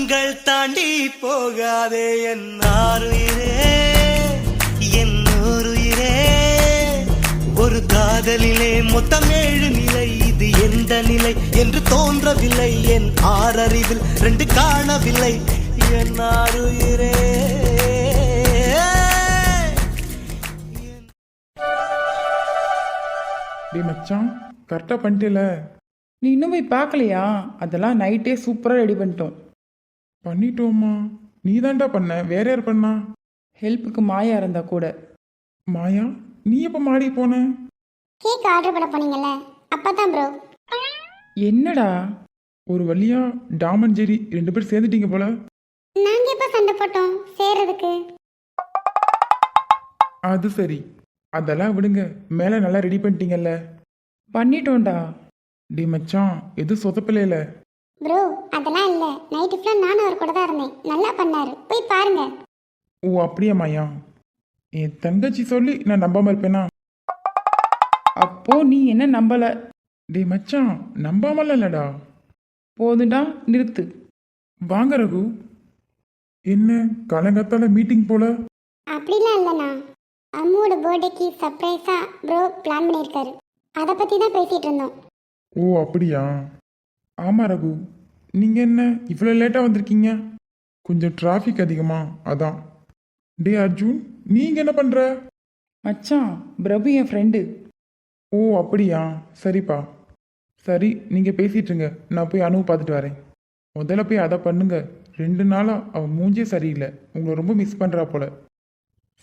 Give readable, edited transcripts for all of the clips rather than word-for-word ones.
தாண்டி போகாதே என் ஆருயிரே, என் ஊருயிரே. ஒரு காதலிலே மொத்தம் 7 நிலை, இது எந்த நிலை என்று தோன்றவில்லை. என் ஆறறிவில் 2 காணவில்லை என் ஆருயிரே. டேய் மச்சான், கரெக்டாக பண்ணிட்டேல? நீ இன்னும் போய் பார்க்கலையா? அதெல்லாம் நைட்டே சூப்பராக ரெடி பண்ணிட்டோம். பண்ணிட்டோமா? நீ தான்டா பண்ண, வேற யார் பண்ணா? ஹெல்ப்புக்கு மாயா இருந்தா கூட. மாயா, நீ எப்போ மாடி போன? கேக் ஆர்டர் பண்ண போனீங்கல்ல, அப்பதான் ப்ரோ. என்னடா ஒரு வழியா டாம் அண்ட் ஜெரி 2 பேரும் சேர்ந்துட்டீங்க போல. நாங்க எப்ப சண்டை போட்டோம் சேர்றதுக்கு? அது சரி, அதெல்லாம் விடுங்க. மேலே நல்லா ரெடி பண்ணிட்டீங்கல்ல? பண்ணிட்டோம்டா. டேய் மச்சான், எது சொதப்பலையில? ப்ரோ அதெல்லாம் இல்ல, நைட்டு ஃபுல்லா நானும் அவர் கூட தான் இருந்தேன். நல்லா பண்ணாரு, போய் பாருங்க. ஓ அப்படியா மாயா? என் தங்கச்சி சொல்லி நான் நம்பாம இருப்பேனா? அப்போ நீ என்ன நம்பல? டேய் மச்சான், நம்பாமல இல்லடா. போதுண்டா, நிறுத்து. வாங்க ரகு. என்ன காலங்காத்தால மீட்டிங் போல? அப்படிலாம் இல்லைண்ணா, அம்முவோட பர்த்டேக்கு சர்ப்ரைஸா ப்ரோ பிளான் பண்ணியிருக்காரு. அதை பத்தி தான் பேசிட்டு இருந்தோம். ஓ அப்படியா? ஆமா ரகு, நீங்க என்ன இவ்வளோ லேட்டாக வந்திருக்கீங்க? கொஞ்சம் டிராஃபிக் அதிகமா, அதான். டே அர்ஜுன், நீங்க என்ன பண்ற? மச்சான், பிரபு என் ஃப்ரெண்டு. ஓ அப்படியா? சரிப்பா. சரி, நீங்க பேசிட்டுருங்க, நான் போய் அனுவு பார்த்துட்டு வரேன். முதல்ல போய் அதை பண்ணுங்க. 2 நாளா அவன் மூஞ்சே சரியில்லை, உங்களை ரொம்ப மிஸ் பண்றா போல.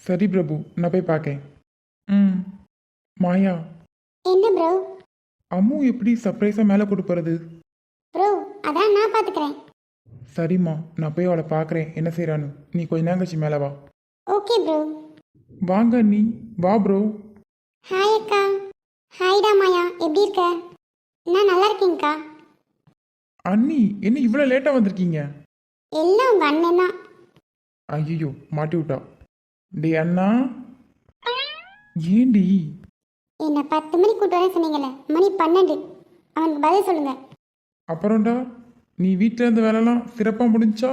சரி பிரபு, நான் போய் பார்க்கேன். ம். மாயா, என்ன ப்ரோ? அம்மு எப்படி சர்ப்ரைஸாக மேலே கொண்டு போகிறது? ப்ரோ அதான் நான் பாத்துக்கிறேன். சரிம்மா, நான் போய் அவளை பார்க்குறேன் என்ன செய்கிறான்னு. நீ கொஞ்ச நேரம் கழிச்சு மேலே வா. Okay bro. வாங்க நீ வா ப்ரோ. ஹாய் அக்கா. ஹாய்டா மாயா, எப்படி இருக்க? நான் நல்லா இருக்கேங்க்கா. அண்ணி, என்ன இவ்வளோ லேட்டாக வந்திருக்கீங்க? எல்லாம் உங்க அண்ணன் தான். ஐயோ, மாட்டி விட்டா. டே அண்ணா. ஏண்டி? என்னை 10 மணிக்கு கூட்டு வரேன் சொன்னீங்கல்ல, மணி 12. அவனுக்கு பதில் சொல்லுங்க. அப்புறம்டா, நீ வீட்டில் இருந்த வேலைலாம் சிறப்பாக முடிஞ்சா?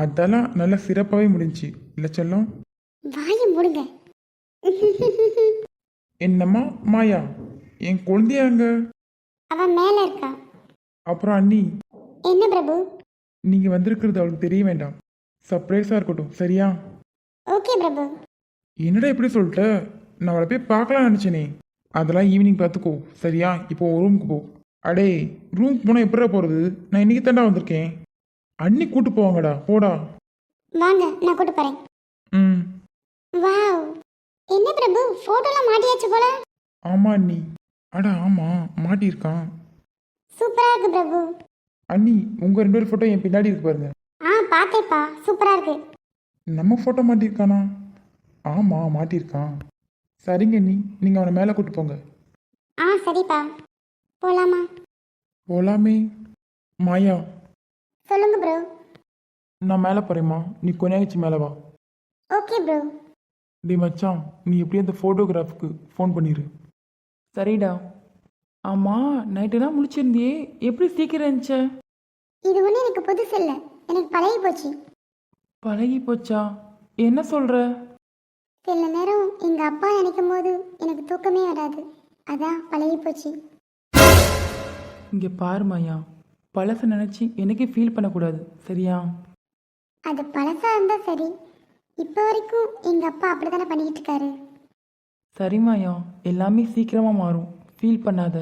அதெல்லாம் நல்லா சிறப்பாகவே முடிஞ்சி இல்லை செல்லம்? வாயை மூடுங்க. என்னம்மா மாயா, என் குழந்தையாங்க? அவன் மேல இருக்கா. அப்புறம் அண்ணி, என்ன பிரபு? நீங்கள் வந்திருக்கிறது அவளுக்கு தெரிய வேண்டாம். சர்ப்ரைஸாக இருக்கட்டும், சரியா? ஓகே பிரபு. என்னடா இப்படி சொல்லிட்ட? நான் அவளை போய் பார்க்கலாம்னு நினச்சேனே. அதெல்லாம் ஈவினிங் பார்த்துக்கோ, சரியா? இப்போ ரூமுக்கு போ. அடே, ரூமுக்கு போனால் எப்படா போகிறது? நான் இன்னைக்கு தாண்டா வந்திருக்கேன். அண்ணி கூட்டு போவாங்கடா, போடா. வாங்க, நான் கூட்டு போறேன். ம். வாவ், என்ன பிரபு, போட்டோலாம் மாட்டியாச்சு போல. ஆமா அண்ணி. அடா ஆமாம், மாட்டியிருக்கான். சூப்பரா இருக்கு பிரபு. அண்ணி, உங்கள் 2 பேர் ஃபோட்டோ என் பின்னாடி இருக்கு பாருங்க. பார்த்தேப்பா, சூப்பரா இருக்கு. நம்ம ஃபோட்டோ மாட்டியிருக்கானா? ஆமாம், மாட்டியிருக்கான். சரிங்க அண்ணி, நீங்கள் அவனை மேலே கூட்டு போங்க. சரிப்பா, போலாமா? போலாமே. மாயா, சொல்லுங்க ப்ரோ. நான் மேலே போகிறேம்மா, நீ கொஞ்சம் மேலே வா. Okay bro. டே மச்சான், நீ எப்படியும் அந்த ஃபோட்டோகிராஃபுக்கு ஃபோன் பண்ணிடு. சரிடா. ஆமாம், நைட்டுலாம் முடிச்சிருந்தியே, எப்படி சீக்கிரம் இருந்துச்ச? இது ஒன்றும் எனக்கு புதுசு இல்லை, எனக்கு பழகி போச்சு. பழகி போச்சா? என்ன சொல்கிற? சில நேரம் எங்க அப்பா நினைக்கும் போது எனக்கு தூக்கமே வராது, அதான் பழகி போச்சு. இங்கே பாரு மாயா, பழசை நினச்சி எனக்கே ஃபீல் பண்ணக்கூடாது, சரியா? அது பழசா இருந்தா சரி, இப்போ வரைக்கும் எங்க அப்பா அப்படித்தானே பண்ணிக்கிட்டு இருக்காரு. சரி மாயா, எல்லாமே சீக்கிரமாக மாறும், ஃபீல் பண்ணாத.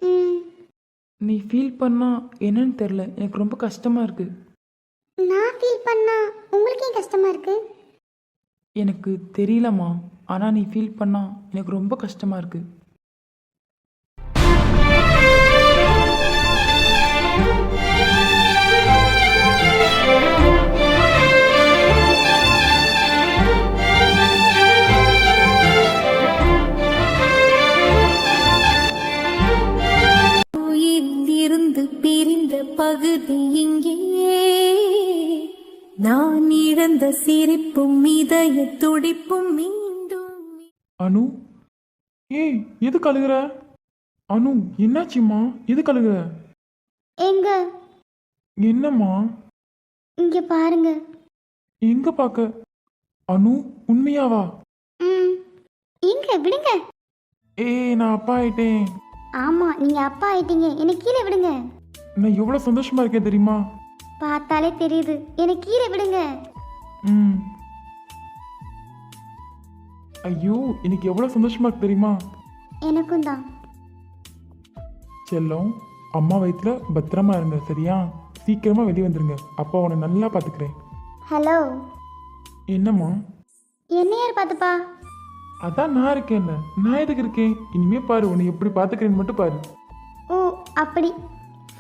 ம், நீ ஃபீல் பண்ணா என்னன்னு தெரில, எனக்கு ரொம்ப கஷ்டமாக இருக்குது. நான் ஃபீல் பண்ணா உங்களுக்கு ஏன் கஷ்டமா இருக்கு? எனக்கு தெரியலம்மா, ஆனால் நீ ஃபீல் பண்ணா எனக்கு ரொம்ப கஷ்டமாக இருக்குது. இருந்து பிரிந்த பகுதி இங்கே, நான் இழந்த சிரிப்பும் இதய துடிப்பும் மீண்டும். அனு, ஏய் எதுக்கு அழுகுற? அனு, என்னாச்சும்மா, எதுக்கு அழுகுற? எங்க என்னம்மா? இங்க பாருங்க. எங்க பார்க்க? அனு, உண்மையாவா? ம். எங்க விடுங்க. ஏய், நான் அப்பா ஆயிட்டேன். ஆமா, நீங்க அப்பா ஆயிட்டீங்க. என்னை கீழே விடுங்க. நான் எவ்வளோ சந்தோஷமா இருக்கேன் தெரியுமா? பார்த்தாலே தெரியுது. என்னை கீழே விடுங்க. ம். ஐயோ, எனக்கு எவ்வளோ சந்தோஷமா இருக்கு தெரியுமா? எனக்கும் தான். செல்லம், அம்மா வயிற்றுல பத்திரமா இருங்க, சரியா? சீக்கிரமா வெளியே வந்துருங்க. அப்பா உன்னை நல்லா பார்த்துக்கிறேன். ஹலோ. என்னம்மா? என்ன யார் பார்த்துப்பா? அதான் நான் இருக்கேன்ல. நான் எதுக்கு இருக்கேன்? இனிமே பாரு, உன்னை எப்படி பார்த்துக்கிறேன்னு மட்டும் பாரு. ஓ அப்படி.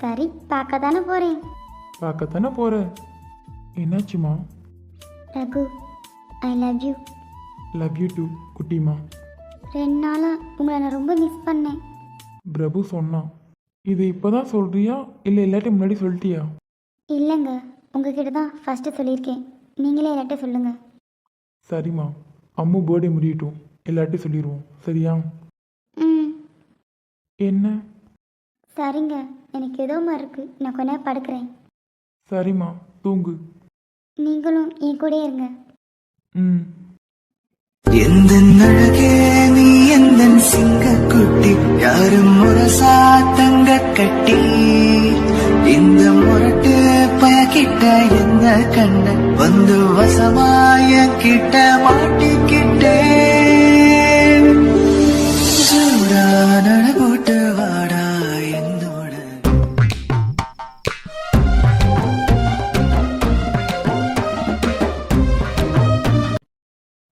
சரி, பார்க்க தானே போறேன். பார்க்கத்தானே போற. என்னாச்சுமா? Raghu, I love you. Love you too குட்டிமா. 2 நாளா உங்களை நான் ரொம்ப மிஸ் பண்ணேன். பிரபு சொன்னான். இது இப்போதான் சொல்றியா இல்லை இல்லாட்டி முன்னாடி சொல்லிட்டியா? இல்லைங்க, உங்ககிட்ட தான் ஃபஸ்ட்டு சொல்லியிருக்கேன். நீங்களே எல்லாட்டும் சொல்லுங்க. சரிம்மா, அம்மு பர்த்டே முடியட்டும், எல்லார்ட்டையும் சொல்லிடுவோம், சரியா? ம். என்ன? சரிங்க, எனக்கு ஏதோ மாதிரி இருக்கு. நான் கொஞ்ச நேரம் படுக்கிறேன். சரிம்மா, தூங்கு. நீங்களும் என் கூட இருங்க. ம். எந்த அழகே நீ எந்த சிங்கக்குட்டி, யாரும் முரசா தங்க கட்டி, இந்த முரட்டு பயக்கிட்ட என்ன கண்ண வந்து வசமாய கிட்ட மாட்டிக்கிட்டே, சூடா நடபோட்டு வாடா என்னோட.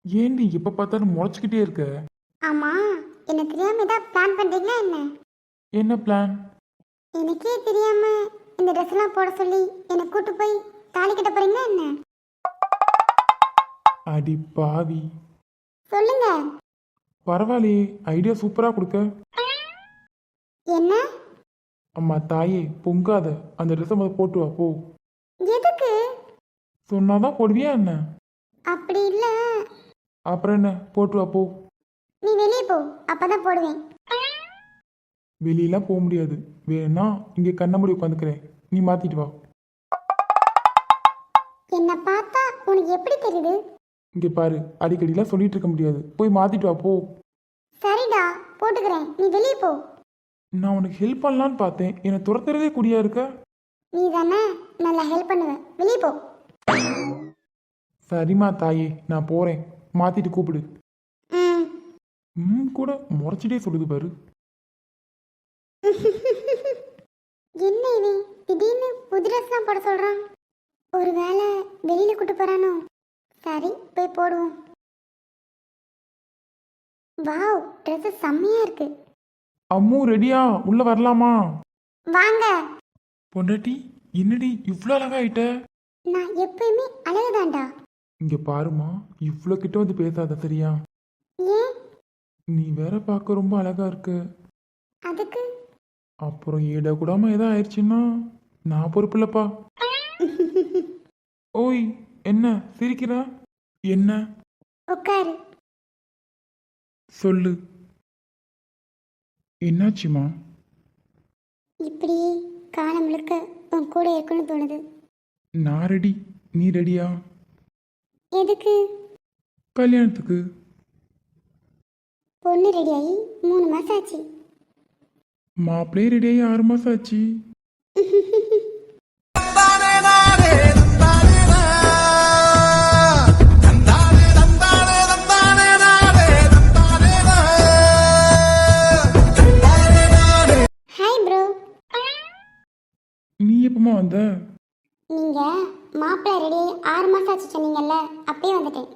ஏண்டி எப்போ பார்த்தாலும் முளைச்சிக்கிட்டே இருக்க? ஆமா, என்ன தெரியாம ஏதாவது பிளான் பண்றீங்களா என்ன? என்ன பிளான்? எனக்கே தெரியாம இந்த ட்ரெஸ் எல்லாம் போட சொல்லி என்னை கூட்டு போய் தாலி கட்ட போறீங்களா என்ன? அடி பாவி. சொல்லுங்க. பரவாயில்லையே, ஐடியா சூப்பராக கொடுக்க. என்ன? அம்மா தாயே, பொங்காத. அந்த ட்ரெஸ்ஸை முதல் போட்டு வா, போ. எதுக்கு? சொன்னாதான் போடுவியா என்ன? அப்படி இல்ல. அப்புறம் என்ன, போட்டு வா, போ. நீ வெளியே போ, அப்பதான் போடுவேன். வெளியெல்லாம் போக முடியாது. வேணா இங்கே கண்ண மூடி உட்காந்துக்கிறேன், நீ மாத்திட்டு வா. என்ன பார்த்தா உனக்கு எப்படி தெரியுது? இங்கே பாரு, அடிக்கடிலாம் சொல்லிட்டு இருக்க முடியாது. போய் மாத்திட்டு வா, போ. சரிடா, போட்டுக்கிறேன். நீ வெளியே போ. நான் உனக்கு ஹெல்ப் பண்ணலான்னு பார்த்தேன், என்னை துரத்துறதே குடியா இருக்க. நீ தானே நல்லா ஹெல்ப் பண்ணுவ. வெளியே போ. சரிம்மா தாயே, நான் போறேன். மாத்திட்டு கூப்பிடு. ம். கூட முறைச்சிட்டே சொல்லுது பாரு. என்ன இவன் திடீர்னு புது ட்ரெஸ் தான் போட சொல்றான்? ஒருவேளை வெளியில கூட்டு போறானோ? சரி, போய் போடுவோம். வாவ், ட்ரெஸ் செம்மையா இருக்கு. அம்மு ரெடியா? உள்ள வரலாமா? வாங்க. பொண்டாட்டி, என்னடி இவ்வளோ அழகாயிட்ட? நான் எப்பயுமே அழகுதான்டா. இங்க பாருமா, இவ்வளோ கிட்ட வந்து பேசாத, சரியா? ஏன்? நீ வேற பார்க்க ரொம்ப அழகா இருக்க. அதுக்கு? அப்புறம் ஏடா கூடாம ஏதோ ஆயிடுச்சுன்னா நான் பொறுப்பில்லப்பா. ஓய், என்ன சிரிக்கிற? என்ன? உட்காரு. சொல்லு, என்னாச்சுமா? இப்படியே காலம் முழுக்க உன் கூட இருக்கணும்னு தோணுது. நான் ரெடி, நீ ரெடியா? எதுக்கு? கல்யாணத்துக்கு. பொண்ணு ரெடியாகி 3 மாசம் ஆச்சு. மாப்பிள்ளையே ரெடியாகி 6 மாசம் ஆச்சு. Hi bro. நீ எப்பமா வந்த? நீங்க மாப்பிள்ளை ரெடியாகி 6 மாசம் ஆச்சு சொன்னீங்கல்ல, அப்பயே வந்துட்டேன்.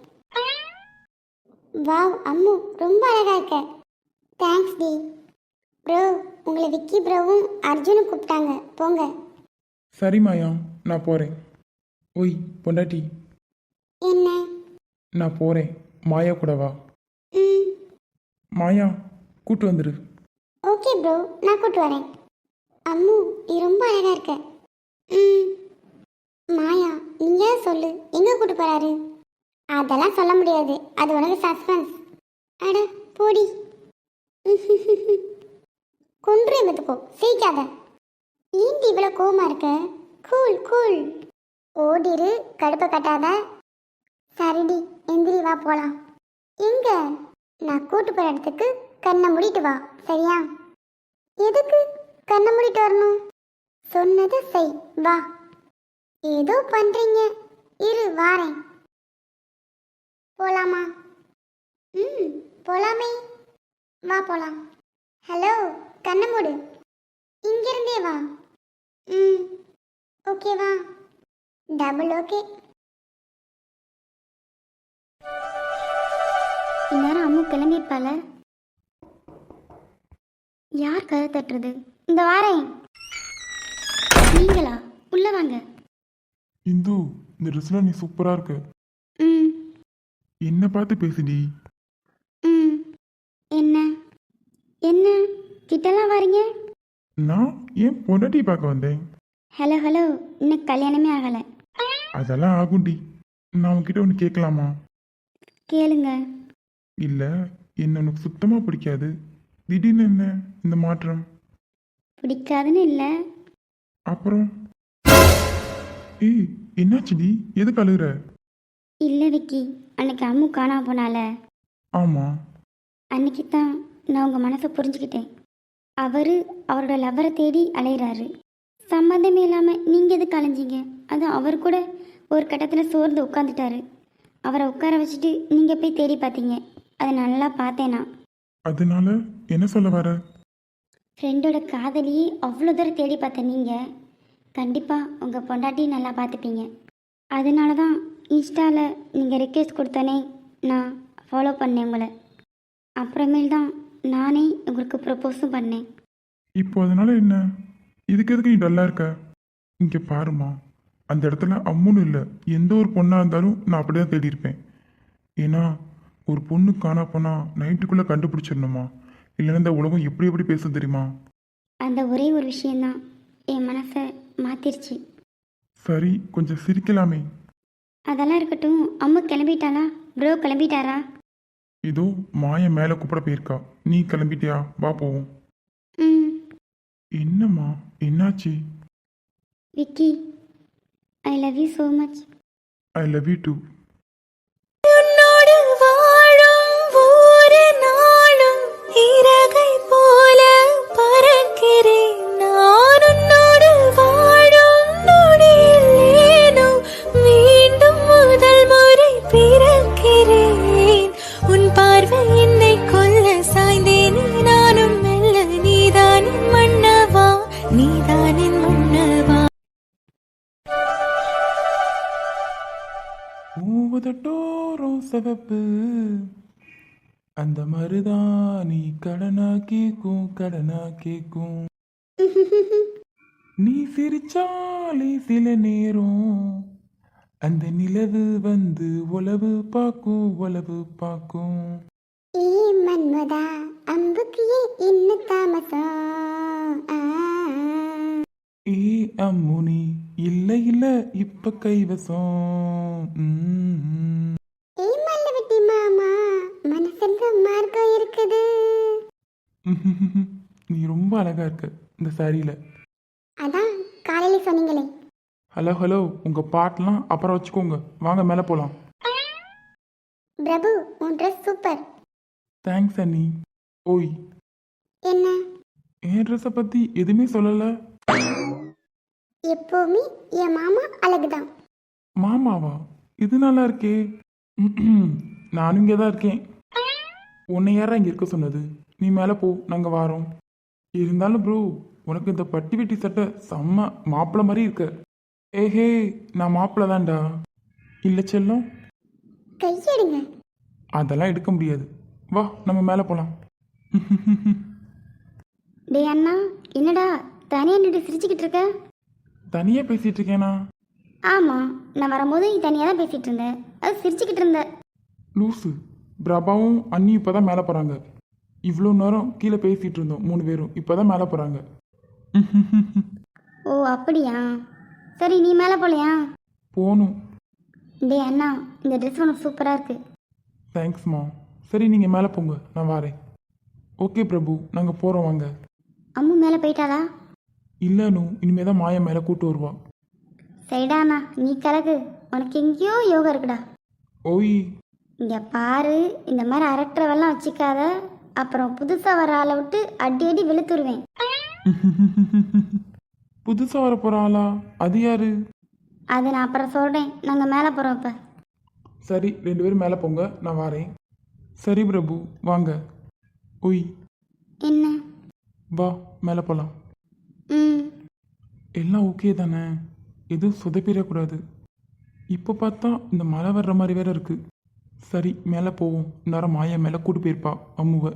வாவ் அம்மு, ரொம்ப அழகா இருக்க. Thanks D. ப்ரோ, உங்களை விக்கி ப்ரோவும் அர்ஜுனும் கூப்பிட்டாங்க, போங்க. சரி மாயா, நான் போறேன். ஓய் பொண்டாட்டி, என்ன? நான் போறேன். மாயா கூட வா. ம். மாயா, கூட்டு வந்துரு. ஓகே ப்ரோ, நான் கூட்டு வரேன். அம்மு, நீ ரொம்ப அழகா இருக்க. ம். மாயா, நீங்க சொல்லு, எங்க கூட்டு போறாரு? அதெல்லாம் சொல்ல முடியாது, அது உனக்கு சஸ்பென்ஸ். அட போடி. கொன்று எமத்துக்கோ, சிரிக்காத. ஏன்டி இவ்வளோ கோவமா இருக்க? Cool cool. ஓடிரு, கடுப்பை கட்டாத. சரிடி, எந்திரி வா போலாம். எங்க? நான் கூட்டு போற இடத்துக்கு கண்ணை மூடிட்டு வா, சரியா? எதுக்கு கண்ணை மூடிட்டு வரணும்? சொன்னது செய், வா. ஏதோ பண்றீங்க, இரு வாரேன். போலாமா? ம், போலாமே. வா போலாம். ஹலோ, கண்ணை மூடு. இங்கிருந்தே வா. ம், ஓகேவா? Double okay. இந்நேரம் அம்மு கிளம்பியிருப்பால. யார் கதை தட்டுறது? இந்த வாரேன். நீங்களா? உள்ள வாங்க. இந்து, இந்த ட்ரெஸ்ல நீ சூப்பரா இருக்க. ம் என்ன பார்த்து பேசுடி. ம் என்ன என்ன கிட்டலாம் வரீங்க? நான் ஏன் பொண்டாட்டி பார்க்க வந்தேன். ஹலோ ஹலோ, இன்னும் கல்யாணமே ஆகலை. அதெல்லாம் ஆகும்டி. நான் உன்கிட்ட ஒன்று கேட்கலாமா? கேளுங்க. இல்லை, என்ன உனக்கு சுத்தமாக பிடிக்காது. திடீர்னு என்ன இந்த மாற்றம்? பிடிக்காதுன்னு இல்லை. அப்புறம் ஏய், என்னாச்சுடி? எதுக்கு அழுகுற? இல்லை விக்கி, அன்னைக்கு அம்மு காணாம போனால, ஆமாம். அன்னைக்கு தான் நான் உங்கள் மனசை புரிஞ்சுக்கிட்டேன். அவர் அவரோட லவ்வரை தேடி அலையிறாரு. சம்மந்தமே இல்லாமல் நீங்கள் எதுக்கு அலைஞ்சிங்க? அதுவும் அவர் கூட ஒரு கட்டத்தில் சோர்ந்து உட்காந்துட்டாரு. அவரை உட்கார வச்சுட்டு நீங்கள் போய் தேடி பார்த்தீங்க. அதை நல்லா பார்த்தேன் நான். அதனால என்ன சொல்ல வர? ஃப்ரெண்டோட காதலியே அவ்வளோ தூரம் தேடி பார்த்த நீங்கள் கண்டிப்பாக உங்கள் பொண்டாட்டியும் நல்லா பார்த்துப்பீங்க. அதனால தான் இன்ஸ்டாவில் நீங்கள் ரிக்வெஸ்ட் கொடுத்தனே நான் ஃபாலோ பண்ணேன் உங்களை. அப்புறமேல் தான் நானே உங்களுக்கு ப்ரப்போஸும் பண்ணேன். இப்போ அதனால என்ன? இதுக்கு எதுக்கு நீ டல்லாக இருக்க? இங்கே பாருமா, அந்த இடத்துல அம்முன்னு இல்லை, எந்த ஒரு பொண்ணாக இருந்தாலும் நான் அப்படி தான் தேடி இருப்பேன். ஏன்னா ஒரு பொண்ணு காணா போனால் நைட்டுக்குள்ளே கண்டுபிடிச்சிடணுமா? இல்லைன்னா இந்த உலகம் எப்படி எப்படி பேசும் தெரியுமா? அந்த ஒரே ஒரு விஷயந்தான் என் மனசை மாற்றிருச்சு. சரி, கொஞ்சம் சிரிக்கலாமே. அதெல்லாம் இருக்கட்டும். அம்மா கிளம்பிட்டாளா? ப்ரோ கிளம்பிட்டாரா? இதோ மாய மேலே கூப்பிட போயிருக்கா. நீ கிளம்பிட்டியா? வா போவோம். ம் என்னம்மா, என்னாச்சு? Vicky, I love you so much. I love you too. உன்னோடு வாழும் ஒவ்வொரு நாளும் இறகை போல பறக்கிறேன். நான் உன்னோடு வாழும் நொடியில் ஏனோ மீண்டும் முதல் முறை பிறக்கிறேன். உன் பார்வை என்னை கொல்ல சாய்ந்தேனே நானும் மெல்ல. நீதான் என் மன்னவா, நீதான் என் மன்னவா. மூவதட்டோரம் சிவப்பு, அந்த மருதான் நீ கடனா கேக்கும், கடனா கேக்கும். நீ சிரிச்சாலே சில நேரம் அந்த நிலவு வந்து உளவு பார்க்கும், உளவு பார்க்கும். ஏ மன்மதா, அம்புக்கு இன்னும் தாமசம். ஏ அம்முனி, இல்ல இல்ல இப்ப கைவசம். ஏ மல்லவட்டி மாமா, மனசுக்கு மார்க்கம் இருக்குது. நீ ரொம்ப அழகா இருக்க இந்த சாரியில. அதான் காலையில சொன்னீங்களே. ஹலோ ஹலோ, உங்க பாட்டெல்லாம் அப்புறம் வச்சுக்கோங்க, வாங்க மேலே போலாம். பிரபு, உன் ட்ரெஸ் சூப்பர். தேங்க்ஸ் அண்ணி. ஓய், என்ன? என் ட்ரெஸ்ஸை பத்தி எதுவுமே சொல்லல. எப்பவுமே என் மாமா அழகுதான். மாமாவா? இது நல்லா இருக்கே. நானும் இங்கே தான் இருக்கேன். உன்னை யாரா இங்கே இருக்க சொன்னது? நீ மேலே போ, நாங்கள் வாரோம். இருந்தாலும் ப்ரோ, உனக்கு இந்த பட்டி வெட்டி சட்டை செம்ம மாப்பிள்ளை மாதிரி இருக்க. ஏஹே, நான் மாப்பிள்ளை தான்டா. இல்லை செல்லம், கையெடுங்க. அதெல்லாம் எடுக்க முடியாது. வா, நம்ம மேலே போகலாம். டே அண்ணா, என்னடா தனியா நின்று சிரிச்சுக்கிட்டு இருக்க? தனியாக பேசிகிட்டு இருக்கேனா? ஆமாம், நான் வரும்போது நீ தனியாக தான் பேசிகிட்டு இருந்தேன். அது சிரிச்சுக்கிட்டு இருந்த. லூசு. பிரபாவும் அண்ணியும் இப்போ தான் மேலே போகிறாங்க. இவ்வளோ நேரம் கீழே பேசிகிட்டு இருந்தோம் 3 பேரும். இப்போ தான் மேலே போகிறாங்க. ஓ அப்படியா? சரி, நீ மேலே போகலையா? போகணும். டே அண்ணா, இந்த ட்ரெஸ் உனக்கு சூப்பராக இருக்கு. தேங்க்ஸ்மா. சரி, நீங்கள் மேலே போங்க, நான் வரேன். ஓகே பிரபு, நாங்கள் போகிறோம் வாங்க. அம்மு மேலே போயிட்டாளா? இல்லைன்னு இனிமே தான் மாயா மேலே கூட்டு வருவா. சரிடாண்ணா நீ கலகு, உனக்கு எங்கேயோ யோகா இருக்குடா. ஓய். இங்கே பாரு, இந்த மாதிரி அரட்டுறவெல்லாம் வச்சுக்காத, அப்புறம் புதுசாக வர ஆளை விட்டு அடி அடி வெளுத்துருவேன். புதுசா வர போற ஆளா? அது யாரு? அது நான் அப்புறம் சொல்கிறேன், நாங்கள் மேலே போகிறோம் இப்போ. சரி, 2 பேரும் மேலே போங்க, நான் வரேன். சரி பிரபு, வாங்க. ஒய், என்ன? வா மேலே போகலாம். ம். எல்லாம் ஓகே தானே? எதுவும் சொதப்பிடக்கூடாது. இப்போ பார்த்தா இந்த மழை வர்ற மாதிரி வேற இருக்கு. சரி, மேலே போவோம். நேரம் மாயா மேலே கூட்டு போயிருப்பா அம்முவை.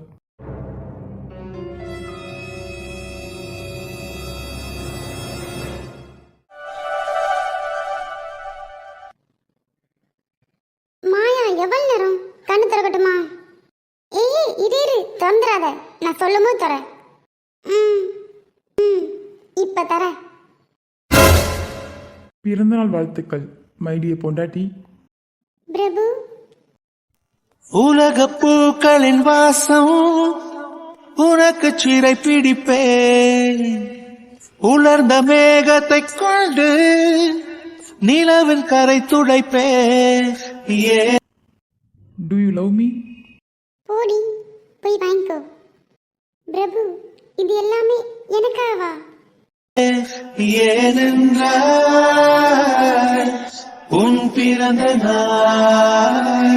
மாயா எவ்வளோ நேரம்? கண்ணு திறக்கட்டுமா? ஏய் இரு இரு, திறந்துடாத, நான் சொல்லும் போது தரேன். ம் ம், இப்போ தரேன். பிறந்தநாள் வாழ்த்துக்கள் மைடிய பொண்டாட்டி. பிரபு. உலக பூக்களின் வாசம் உனக்கு சிறை பிடிப்பேன். உலர்ந்த மேகத்தை கொண்டு நிலவின் கரை துடைப்பேன். ஏ டு யூ லவ் மீ? போடி, போய் வாங்கிக்கோ. பிரபு, இது எல்லாமே எனக்காகவா? ஏனென்றால் உன் பிறந்த நாள்,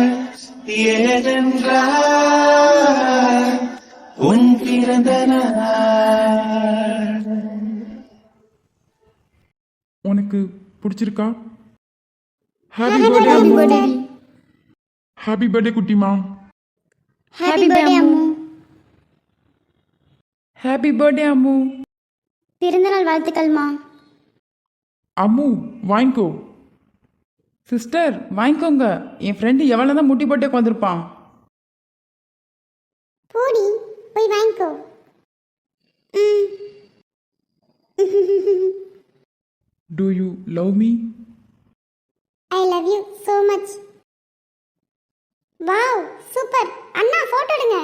ஏனென்றால் உன் பிறந்த நாள். உனக்கு பிடிச்சிருக்கா? Happy birthday. ஹாப்பி பர்த்டே குட்டிமா. Happy birthday Ammu. Happy birthday Ammu. பிறந்தநாள் வாழ்த்துக்கள்மா. அம்மு வாங்கிக்கோ. சிஸ்டர் வாங்கிக்கோங்க. என் ஃப்ரெண்டு எவ்வளோ தான் முட்டி போட்டே உட்காந்துருப்பான். போடி, போய் வாங்கிக்கோ. ம். To you love me? I love you so much. Wow, super. Anna photo எடுங்க.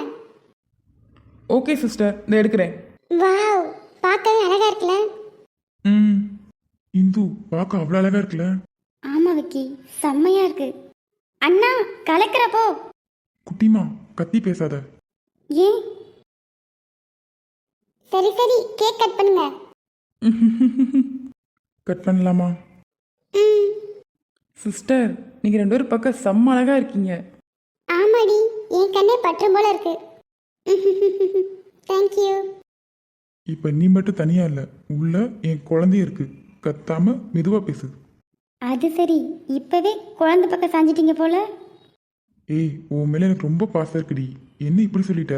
ஓகே சிஸ்டர், இதை எடுக்கிறேன். வாவ், பார்க்கவே அழகா இருக்குல்ல? ம். இந்து பார்க்க அவ்வளோ அழகா இருக்குல்ல? ஆமா விக்கி, செம்மையா இருக்கு. அண்ணா கலக்கிறப்போ. குட்டிமா கத்தி பேசாத. ஏன்? சரி சரி, கேக் கட் பண்ணுங்க. கட் பண்ணலாமா? ம். சிஸ்டர், நீங்கள் 2 பேரும் பக்கம் செம்ம அழகாக இருக்கீங்க. ஆமாடி, என் கண்ணே பற்றும் போல இருக்கு. தேங்க்யூ. இப்போ நீ மட்டும் தனியா இல்லை, உள்ள என் குழந்தைய இருக்கு. கத்தாம மெதுவா பேசு. அது சரி, இப்பவே குழந்தை பக்கம் சாஞ்சிட்டீங்க போல. ஏய், உன் மேல எனக்கு ரொம்ப பாசம் இருக்குடி. என்ன இப்படி சொல்லிட்ட?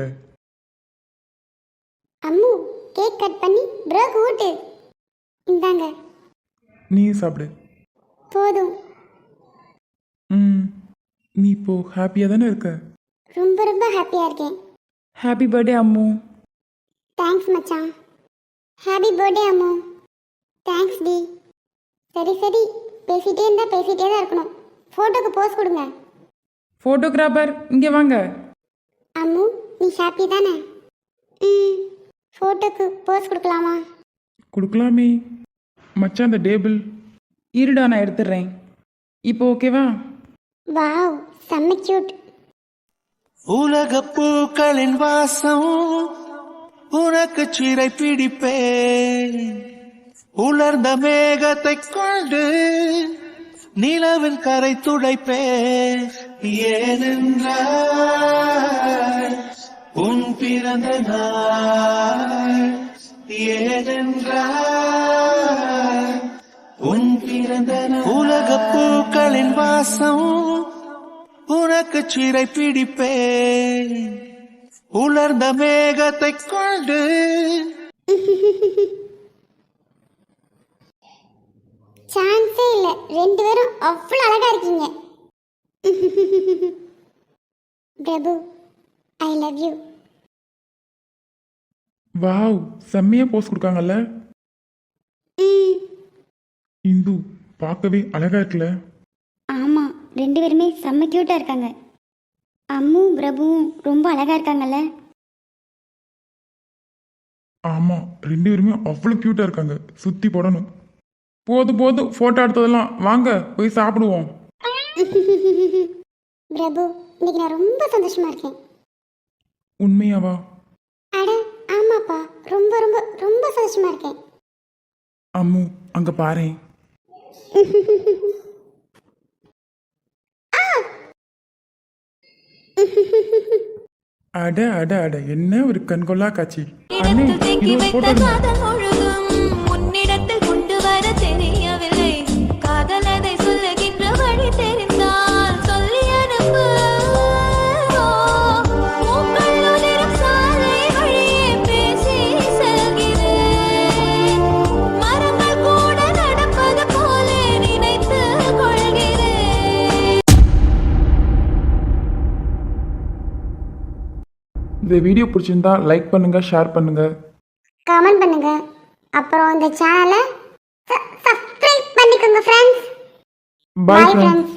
அம்மு, கேக் கட் பண்ணி ப்ரோக்கு ஊட்டு. இந்தாங்க. நீ சாப்பிடு. போதும். ம். நீ இப்போ ஹாப்பியாக தானே இருக்க? ரொம்ப ரொம்ப ஹாப்பியா இருக்கேன். Happy birthday Ammu. தேங்க்ஸ் மச்சான். Happy birthday Ammu. தேங்க்ஸ் டி. சரி சரி, பேசிட்டே தான் இருக்கணும். ஃபோட்டோக்கு போஸ் கொடுங்க. ஃபோட்டோகிராஃபர் இங்கே வாங்க. அம்மு, நீ ஹாப்பி தானே? ம். ஃபோட்டோக்கு போஸ் கொடுக்கலாமா? கொடுக்கலாமே. மச்சான் அந்த டேபிள். இருடா, நான் எடுத்துடுறேன். இப்போ ஓகேவா? வாவ், செம்ம கியூட். உலக பூக்களின் வாசம் உனக்கு சிறை பிடிப்பேன். உலர்ந்த மேகத்தை கொண்டு நிலவின் கரை துடைப்பேன். ஏனென்றால் உன் பிறந்த நாள், ஏனென்றால் உன் பிறந்த நாள். உலக பூக்களின் வாசம் உனக்கு சிறை பிடிப்பேன். உலர்ந்த மேகத்தை கொண்டு சான்ஸே இல்லை, 2 பேரும் அவ்வளோ அழகா இருக்கீங்க. பிரபு, ஐ லவ் யூ. வாவ், செம்மையா போஸ் கொடுக்காங்கல்ல? ம். இந்து பார்க்கவே அழகா இருக்குல்ல? ஆமாம், 2 பேருமே செம்ம க்யூட்டாக இருக்காங்க. அம்மும் பிரபுவும் ரொம்ப அழகா இருக்காங்கல்ல? ஆமா, 2 பேருமே அவ்வளோ க்யூட்டா இருக்காங்க. சுத்தி போடணும். போதும் போதும் ஃபோட்டோ எடுத்ததெல்லாம் வாங்க போய் சாப்பிடுவோம். பிரபு இன்னைக்கு நான் ரொம்ப சந்தோஷமா இருக்கேன். உண்மையாவா? அட ஆமாப்பா, ரொம்ப ரொம்ப ரொம்ப சந்தோஷமா இருக்கேன். அம்மு அங்க பாரேன். அட அட அட என்ன ஒரு கண்கொள்ளா காட்சி. அண்ணே இடத்தில் தேக்கி இது ஒரு வைத்த போட்டோ எடுங்க. காதல் முழுதும் உன்னிடத்தில் கொண்டு வர தெரியவில்லை. காதல் அதை சொல்லுகின்ற வழி தெரிந்தால் சொல்லி அனுப்பு. பூக்கள் உதிரும் சாலை வழியே பேசி செல்கிறேன். மரங்கள் கூட நடப்பது போல நினைத்து கொள்கிறேன். இந்த வீடியோ பிடிச்சிருந்தா லைக் பண்ணுங்க, ஷேர் பண்ணுங்க. கமெண்ட் பண்ணுங்க. அப்புறம் இந்த சேனலை சப்ஸ்கிரைப் பண்ணிக்கோங்க ஃப்ரெண்ட்ஸ். பாய் பாய் ஃப்ரெண்ட்ஸ். ஃப்ரெண்ட்ஸ்.